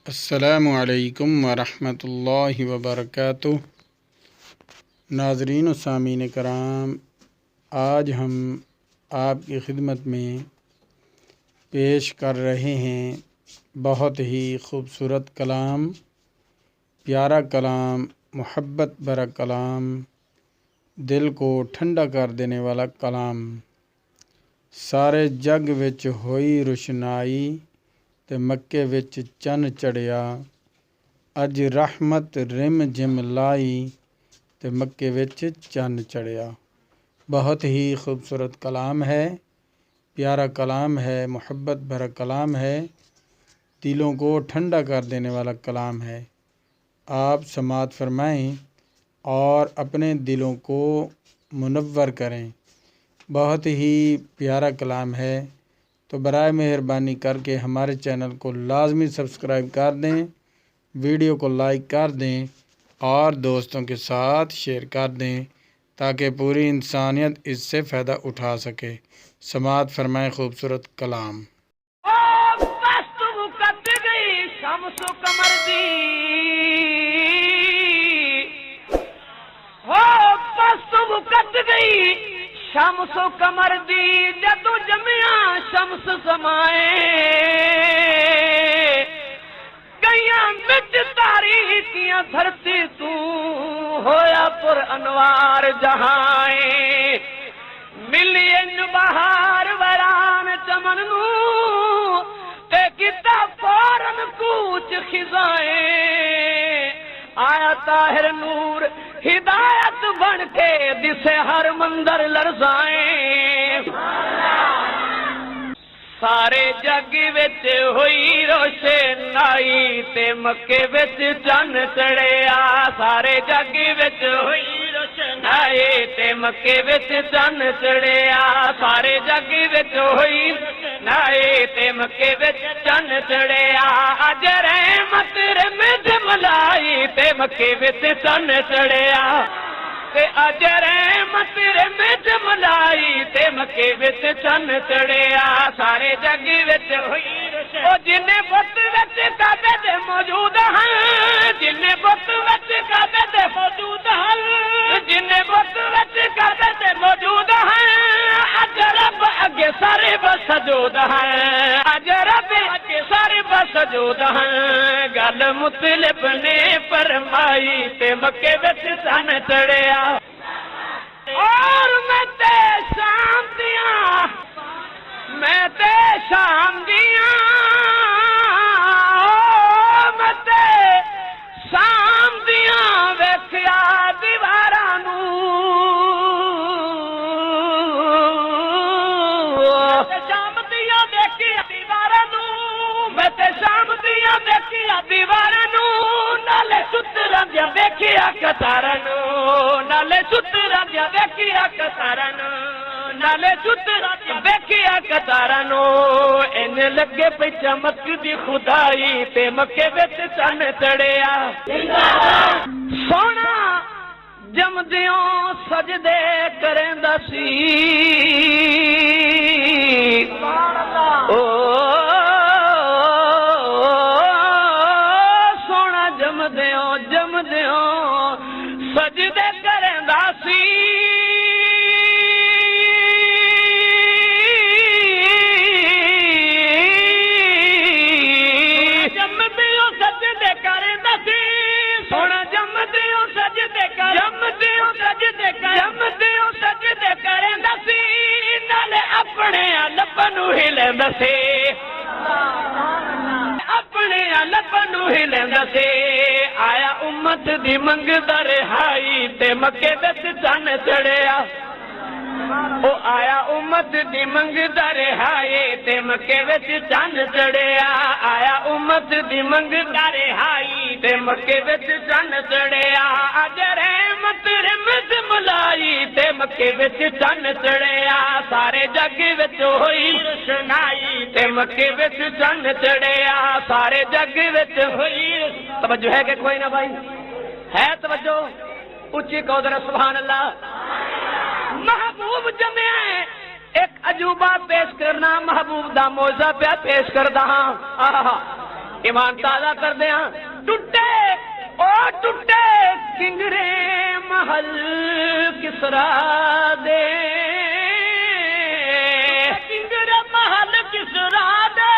السلام علیکم ورحمۃ اللہ وبرکاتہ۔ ناظرین و سامعین کرام، آج ہم آپ کی خدمت میں پیش کر رہے ہیں بہت ہی خوبصورت کلام، پیارا کلام، محبت بھرا کلام، دل کو ٹھنڈا کر دینے والا کلام۔ سارے جگ وچ ہوئی روشنائی تے مکے وچ چن چڑھیا، اج رحمت رم جم لائی تے مکے وچ چن چڑھیا۔ بہت ہی خوبصورت کلام ہے، پیارا کلام ہے، محبت بھرا کلام ہے، دلوں کو ٹھنڈا کر دینے والا کلام ہے۔ آپ سماعت فرمائیں اور اپنے دلوں کو منور کریں۔ بہت ہی پیارا کلام ہے، تو برائے مہربانی کر کے ہمارے چینل کو لازمی سبسکرائب کر دیں، ویڈیو کو لائک کر دیں اور دوستوں کے ساتھ شیئر کر دیں تاکہ پوری انسانیت اس سے فائدہ اٹھا سکے۔ سماعت فرمائیں خوبصورت کلام۔ شمس و قمر دی جدو جمیا شمس سمائے، گئیاں بچ تاریکیاں دھرتی تو ہویا پر انوار جہائیں، ملی ان بہار ویران چمن نو تے کتا فورن کوچ خزائیں، آیا طاہر نور ہدایت بن کے دسے ہر مندر لرزائیں، سارے جگ وچ ہوئی روشنائی تے مکے وچ چن چڑھیا، سارے جگ وچ ہوئی روشنائی تے مکے وچ چن چڑھیا، سارے جگ وچ ہوئی روشنائی تے مکے وچ چن چڑھیا، اج رحمت رمج ملائی تے مکے وچ چن چڑھیا، اج رحمت رمج ملائی تے مکے وچ چن چڑھیا، سارے جگ وچ ہوئی روشنائی، او جن بت وچ کعبے دے موجود ہیں، جن بت وچ کعبے دے موجود ہیں، جن بت وچ کعبے دے موجود ہیں، اج رب اگے سارے بسجود ہیں، اج رب اگے سارے بسجود ہیں، گل مطلب نے فرمائی تے مکے وچ چن چڑھیا، اور میں تے شام دیاں، میں تے شام دیاں، میں تے شام دیاں ویکھیا دیواراں نو، شام دیاں ویکھیا دیواراں نو، میں تے شام دیاں ویکھیا دیواراں نو، نالے ستراں دیاں ویکھیا قطاراں نو، نالے ستراں دیاں ویکھیا قطاراں نو، نالے ستراں دیاں ویکھیا قطاراں نو، ان لگے پئی چمک دی خدائی تے مکے وچ چن چڑھیا، سونا جمدیوں سجدے کریندا سی، او سونا جمدیوں سجدے کریندا سی، جمدیوں سجدے کریندا سی، سونا جمدیوں سجدے کریندا سی، نالے اپنے لباں نوں ہلیندا سی، اپنے لباں نوں ہلیندا سی، آیا امت دی منگدا رہائی تے مکے وچ چن چڑھیا، او آیا امت دی منگدا رہائی تے مکے وچ چن چڑھیا، آیا امت دی منگدا رہائی تے مکے وچ چن چڑھیا، اج رحمت رمج ملائی تے مکے وچ چن چڑھیا، سارے جگ وچ ہوئی روشنائی تے مکے وچ چن چڑھیا، سارے جگ وچ ہوئی، توجہ ہے کہ کوئی نہ بھائی ہے؟ توجہ اونچی کہو ذرا سبحان اللہ۔ محبوب جمع ایک عجوبہ پیش کرنا، محبوب دا موعظہ پیا پیش کردا ہاں، ایمان تازہ کر دیا ٹوٹے او ٹوٹے کنگرے محل کسرا دے کنگرے محل کسرا دے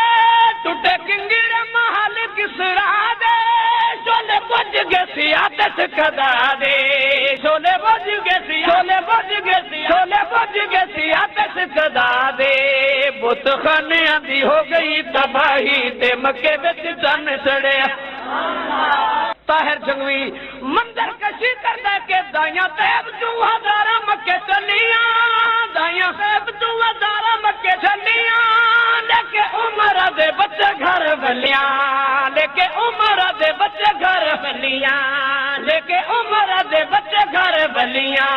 ٹوٹے کنگرے محل کسرا دے شولے بج گئے سیادت کدا دے شولے بج گئے شولے بج گئے شولے بج گئے سیادت کدا دے بت خانیاں دی ہو گئی تباہی تے مکے وچ چن چڑھیا طاہر جنگوی منظر کشی کردہ کے دائیاں تیب تو ہزارہ مکے چلیاں دائیاں تیب تو ہزارہ مکے چلیاں لے کے عمر دے بچے گھر بلیاں لے کے عمر دے بچے گھر بلیاں لے کے عمر دے بچے گھر بلیاں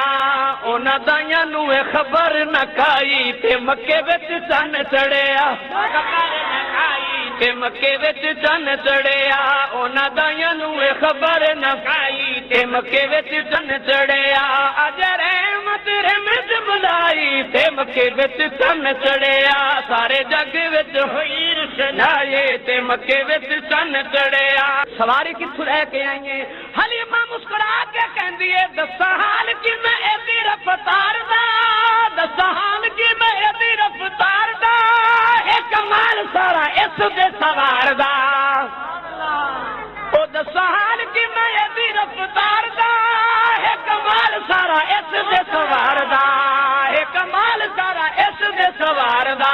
اونا دائیاں نوے خبر نہ کائی تے مکے وچ چن چڑھیا تے مکے وچ چن چڑھیا اونا دائیاں نوے خبر نہ کائی تے مکے وچ چن چڑھیا اج رحمت رحمت بلائی تے مکے وچ چن چڑھیا سارے جگ وچ ہوئی رشنائے تے مکے وچ چن چڑھیا سواری کتھوں لے کے آئیے حلیمہ مسکرا کے کہندی ہے دساں حال کی میں ایسی رفتار دا دساں حال کی میں ایسی رفتار دا ایک کمال سارا اس دے سوار دا او دساں حال کی میں ایسی رفتار دا ہے کمال سارا اس دے سوار دا ہے کمال سارا اس دے سوار دا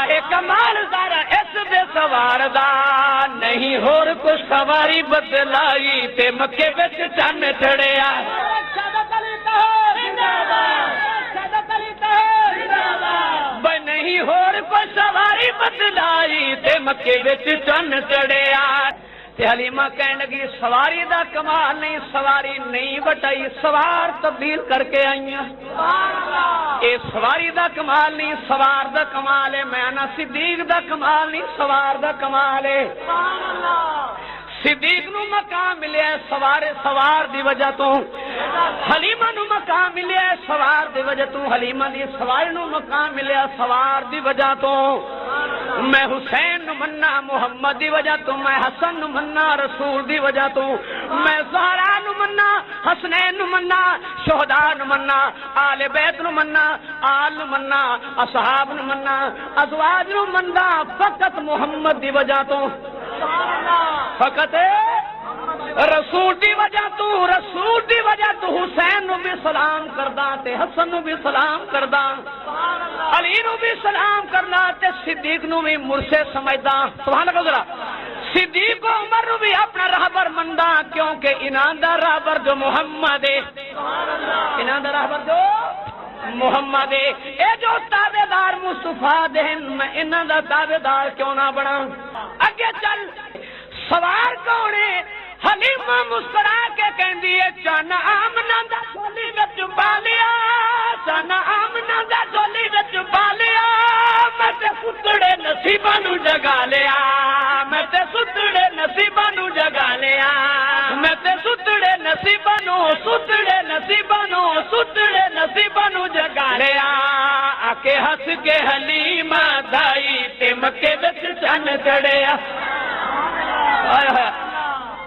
ہے کمال سارا اس دے سوار دا نہیں ہور کچھ سواری بدلائی تے مکے وچ چن چڑھیا بھائی نہیں ہور کوئی سواری بدلائی تے مکے وچ چن چڑھیا تے حلیمہ کہنے لگی سواری دا کمال نہیں سواری نہیں بٹائی سوار تبدیل کر کے آئیاں اے سواری دا کمال نہیں سوار دا کمال ہے میں نا صدیق دا کمال نہیں سوار دا کمال ہے صدیق نو مقام ملیا ہے سوار دی وجہ تو حلیمہ نو مقام ملیا ہے سوار دی وجہ تو حلیمہ دی سوار نو مقام ملیا سوار دی وجہ تو میں حسین نو مننا محمد دی وجہ تو میں حسن نو مننا رسول دی وجہ تو میں زہرا نو مننا حسنین نو مننا شہداء نو مننا آل بیت نو مننا آل نو مننا اصحاب نو مننا ازواج نو مننا فقط محمد دی وجہ تو فقط رسول دی وجہ تو حسین نو بھی سلام کردا تے حسن نو بھی سلام کردا علی نو بھی سلام کرنا تے صدیق نو بھی مرشد سمجھدا سبحان اللہ ذرا صدیق و عمر نو بھی اپنا راہبر مندا کیونکہ انہاں دا راہبر جو محمد ہے انہاں دا راہبر جو محمد ہے اے جو تابعدار مصطفیٰ دہن میں انہاں دا تابعدار کیوں نہ بنا اگے چل سوار کون ہے حلیمہ مسکرا کے کہندی ہے چن آمنہ دا چولی وچ پا لیا چن آمنہ دا چولی وچ پا لیا میں تے ستڑے نصیباں نو جگا لیا میں تے ستڑے نصیباں نو جگا لیا میں تے ستڑے نصیباں نو جگا لیا آکے ہس کے حلیمہ دائی تے مکے وچ چن چڑھیا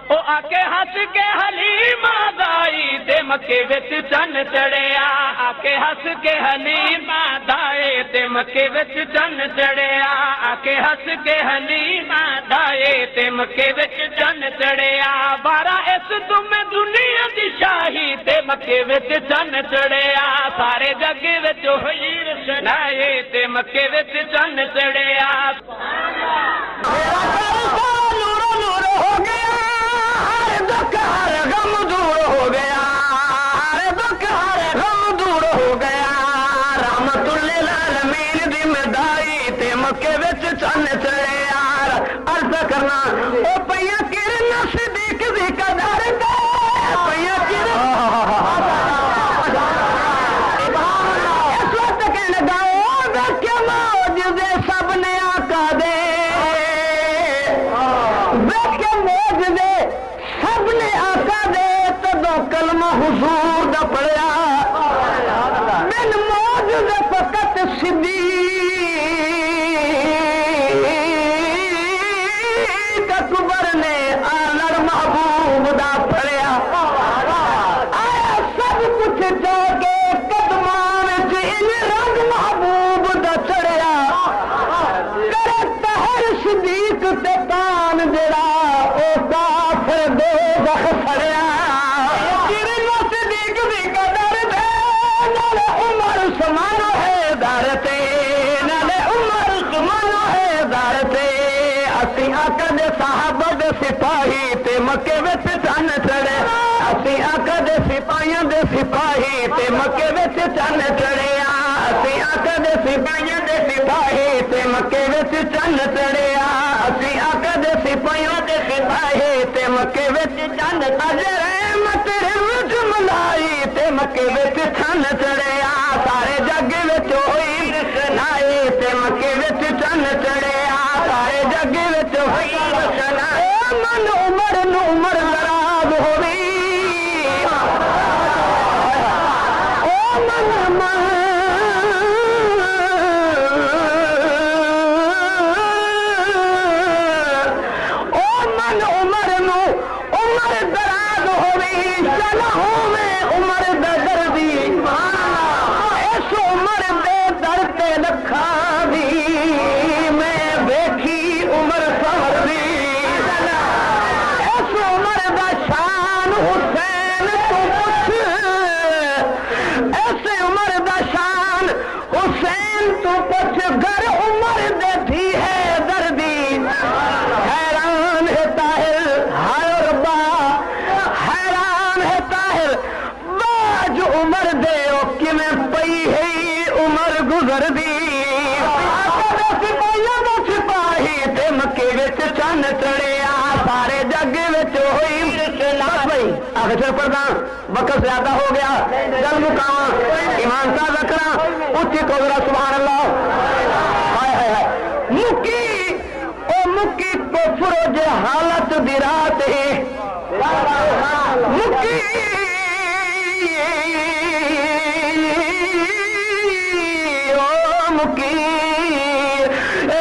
او آکے ہس کے حلیمہ دائی تے مکے وچ چن چڑھیا آکے ہس کے حلیمہ دائی تے مکے وچ چن چڑھیا آکے ہس کے حلیمہ دائی تے مکے وچ چن چڑھیا بارہ اس تمہیں دنیا دی شاہی تے مکے وچ چن چڑھیا سارے جگ وچ ہوئی رشنائے تے مکے وچ چن چڑھیا چن چڑھیا عرض کرنا او پیا کرن صدیق دی قدر تے پیا کرن اس وقت کہنے لگا او دیکھے معجزے سب نے آقا دے دیکھے معجزے سب نے آقا دے تو کلمہ حضور دا پڑھیا من معجزے فقط صدیق دوزخ سڑیا کرنا صدیق دی قدر تے نال عمر عثمان حیدر تے نال عمر عثمان حیدر تے اسی آقا دے صحابہ دے سپاہی تے مکے وچ چن چڑھے اسی آقا دے سپاہیاں دے سپاہی تے مکے وچ چن چڑھیا اسی آقا دے سپاہیاں دے سپاہی تے مکے وچ چن چڑھیا اسی آقا دے سپاہیاں دے سپاہی تے مکے وچ چن اجر احمد رمز ملائی تے مکے وچ چن چڑھیا سارے جگ وچ ہوئی رسنائی تے مکے وچ چن چڑھیا سارے جگ وچ ہوئی رسنائی من عمر نو عمر دراز ہوئی چن چڑھیا سارے جگ ہوئی آخر پڑھنا وقت زیادہ ہو گیا چل مقام ایمان صاحب رکھنا اچھی کو ذرا سبحان اللہ ہائے ہائے ہائے مکی او مکی کفر جے حالت دی رات ہے مکی او مکی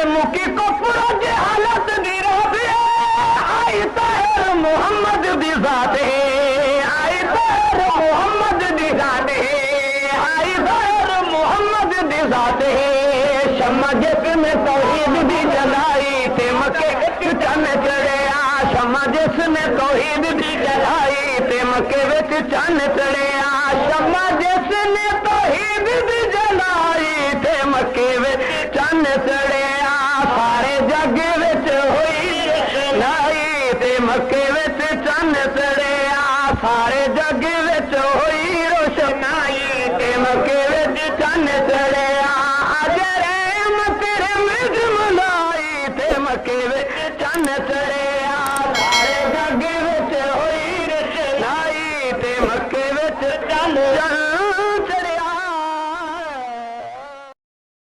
مکی کفر جے حالت دی رات ہے آئی طاہر محمد دی ذات ہے آئی طاہر محمد دی ذات ہے آئی طاہر محمد دی ذات ہے شمع جس میں توحید دی جلائی تے مکے چن چڑھیا شمع جس میں توحید دی جلائی تے مکے وچ چن چڑھیا شمع جس نے توحید دی جلائی تے مکے وچ چن چڑھیا سارے جگ وچ ہوئی رسنائی تے مکے وچ چن چڑھیا سارے جگ وچ ہوئی روشنائی تے مکے وچ چن چڑھیا اجر احمد رمز ملائی تے مکے وچ چن چڑھیا سارے جگ وچ ہوئی رسنائی تے مکے وچ چن